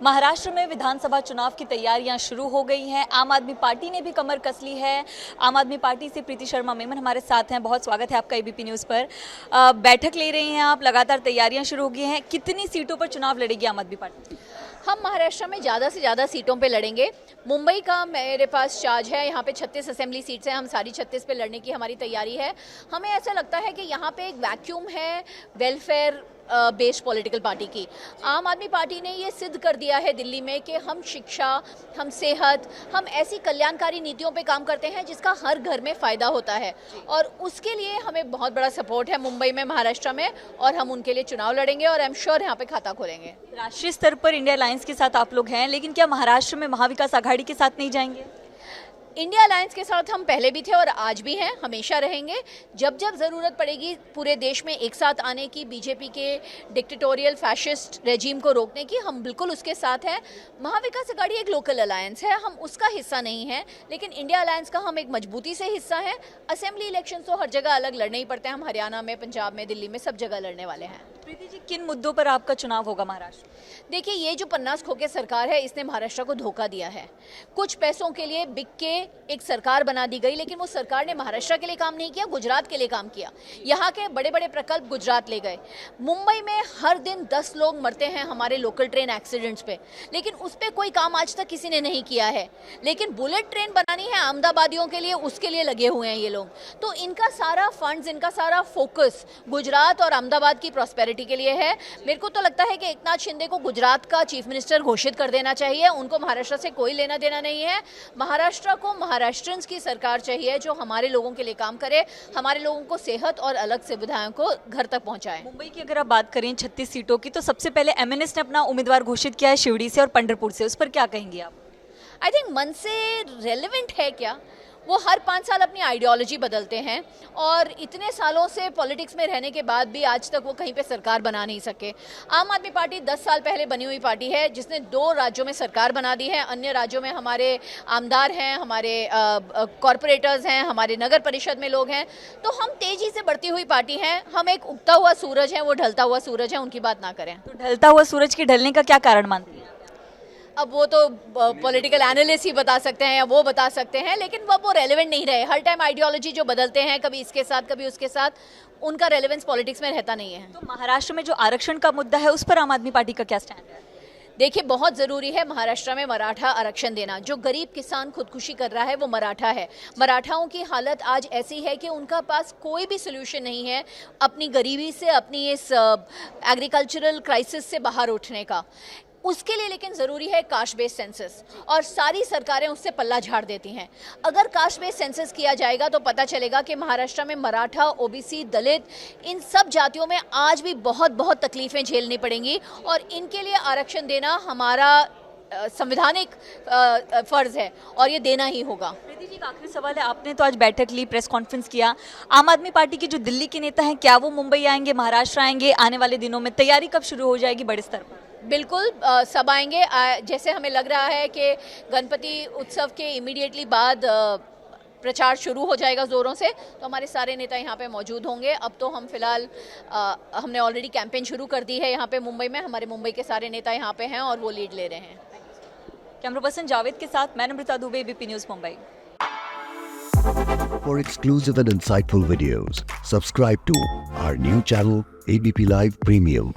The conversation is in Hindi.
महाराष्ट्र में विधानसभा चुनाव की तैयारियां शुरू हो गई हैं। आम आदमी पार्टी ने भी कमर कस ली है। आम आदमी पार्टी से प्रीति शर्मा मेमन हमारे साथ हैं। बहुत स्वागत है आपका एबीपी न्यूज़ पर। बैठक ले रही हैं आप, लगातार तैयारियां शुरू हो गई हैं। कितनी सीटों पर चुनाव लड़ेगी आम आदमी पार्टी? हम महाराष्ट्र में ज़्यादा से ज़्यादा सीटों पे लड़ेंगे। मुंबई का मेरे पास चार्ज है, यहाँ पे 36 असेंबली सीट्स हैं, हम सारी 36 पे लड़ने की हमारी तैयारी है। हमें ऐसा लगता है कि यहाँ पे एक वैक्यूम है वेलफेयर बेस्ड पॉलिटिकल पार्टी की। आम आदमी पार्टी ने ये सिद्ध कर दिया है दिल्ली में कि हम शिक्षा, हम सेहत, हम ऐसी कल्याणकारी नीतियों पे काम करते हैं जिसका हर घर में फ़ायदा होता है, और उसके लिए हमें बहुत बड़ा सपोर्ट है मुंबई में, महाराष्ट्र में, और हम उनके लिए चुनाव लड़ेंगे और आई एम श्योर यहाँ पे खाता खोलेंगे। राष्ट्रीय स्तर पर इंडिया अलायंस के साथ आप लोग हैं, लेकिन क्या महाराष्ट्र में महाविकास आघाड़ी के साथ नहीं जाएंगे? इंडिया अलायंस के साथ हम पहले भी थे और आज भी हैं, हमेशा रहेंगे। जब जब ज़रूरत पड़ेगी पूरे देश में एक साथ आने की, बीजेपी के डिक्टेटोरियल फैशिस्ट रेजीम को रोकने की, हम बिल्कुल उसके साथ हैं। महाविकास आघाड़ी एक लोकल अलायंस है, हम उसका हिस्सा नहीं हैं, लेकिन इंडिया अलायंस का हम एक मजबूती से हिस्सा हैं। असेंबली इलेक्शन तो हर जगह अलग लड़ने ही पड़ते हैं, हम हरियाणा में, पंजाब में, दिल्ली में, सब जगह लड़ने वाले हैं। प्रीति जी, किन मुद्दों पर आपका चुनाव होगा महाराष्ट्र? देखिए, ये जो पन्नास खोके सरकार है, इसने महाराष्ट्र को धोखा दिया है। कुछ पैसों के लिए बिक के एक सरकार बना दी गई, लेकिन वो सरकार ने महाराष्ट्र के लिए काम नहीं किया, गुजरात के लिए काम किया। यहाँ के बड़े बड़े प्रकल्प गुजरात ले गए। मुंबई में हर दिन 10 लोग मरते हैं हमारे लोकल ट्रेन एक्सीडेंट्स पे, लेकिन उस पर कोई काम आज तक किसी ने नहीं किया है। लेकिन बुलेट ट्रेन बनानी है अहमदाबादियों के लिए, उसके लिए लगे हुए हैं ये लोग। तो इनका सारा फंड्स, इनका सारा फोकस गुजरात और अहमदाबाद की प्रॉस्पेरिटी के लिए है। मेरे को तो लगता है कि एकनाथ शिंदे को गुजरात का चीफ मिनिस्टर घोषित कर देना चाहिए। उनको महाराष्ट्र से कोई लेना देना नहीं है। महाराष्ट्र को महाराष्ट्रियंस की सरकार चाहिए जो हमारे लोगों के लिए काम करे, हमारे लोगों को सेहत और अलग सुविधाओं को घर तक पहुंचाए। मुंबई की अगर आप बात करें 36 सीटों की, तो सबसे पहले एमएनएस ने अपना उम्मीदवार घोषित किया है शिवड़ी से और पंढरपुर से। उस पर क्या कहेंगे आप? आई थिंक मन से रेलिवेंट है क्या? वो हर 5 साल अपनी आइडियोलॉजी बदलते हैं, और इतने सालों से पॉलिटिक्स में रहने के बाद भी आज तक वो कहीं पे सरकार बना नहीं सके। आम आदमी पार्टी 10 साल पहले बनी हुई पार्टी है जिसने 2 राज्यों में सरकार बना दी है। अन्य राज्यों में हमारे आमदार हैं, हमारे कॉरपोरेटर्स हैं, हमारे नगर परिषद में लोग हैं। तो हम तेजी से बढ़ती हुई पार्टी हैं। हम एक उगता हुआ सूरज है, वो ढलता हुआ सूरज है, उनकी बात ना करें। तो ढलता हुआ सूरज के ढलने का क्या कारण मानती हैं? अब वो तो पॉलिटिकल एनालिस्ट ही बता सकते हैं या वो बता सकते हैं, लेकिन वो रेलेवेंट नहीं रहे। हर टाइम आइडियोलॉजी जो बदलते हैं, कभी इसके साथ कभी उसके साथ, उनका रेलेवेंस पॉलिटिक्स में रहता नहीं है। तो महाराष्ट्र में जो आरक्षण का मुद्दा है, उस पर आम आदमी पार्टी का क्या स्टैंड है? देखिए, बहुत ज़रूरी है महाराष्ट्र में मराठा आरक्षण देना। जो गरीब किसान खुदकुशी कर रहा है वो मराठा है। मराठाओं की हालत आज ऐसी है कि उनका पास कोई भी सोल्यूशन नहीं है अपनी गरीबी से, अपनी इस एग्रीकल्चरल क्राइसिस से बाहर उठने का। उसके लिए लेकिन ज़रूरी है कास्ट बेस्ड सेंसस, और सारी सरकारें उससे पल्ला झाड़ देती हैं। अगर कास्ट बेस्ड सेंसस किया जाएगा तो पता चलेगा कि महाराष्ट्र में मराठा, ओबीसी, दलित, इन सब जातियों में आज भी बहुत बहुत तकलीफ़ें झेलनी पड़ेंगी, और इनके लिए आरक्षण देना हमारा संवैधानिक फ़र्ज़ है और ये देना ही होगा। प्रीति जी, आखिरी सवाल है। आपने तो आज बैठक ली, प्रेस कॉन्फ्रेंस किया। आम आदमी पार्टी के जो दिल्ली के नेता हैं, क्या वो मुंबई आएंगे, महाराष्ट्र आएंगे? आने वाले दिनों में तैयारी कब शुरू हो जाएगी बड़े स्तर पर? बिल्कुल, सब आएंगे। जैसे हमें लग रहा है कि गणपति उत्सव के इमीडिएटली बाद प्रचार शुरू हो जाएगा ज़ोरों से, तो हमारे सारे नेता यहाँ पे मौजूद होंगे। अब तो हम फिलहाल हमने ऑलरेडी कैंपेन शुरू कर दी है यहाँ पे मुंबई में। हमारे मुंबई के सारे नेता यहाँ पे हैं और वो लीड ले रहे हैं। कैमरा पर्सन जावेद के साथ मैं Namrata Dubey, ABP News Mumbai. For exclusive and insightful videos, subscribe to our new channel ABP Live Premium.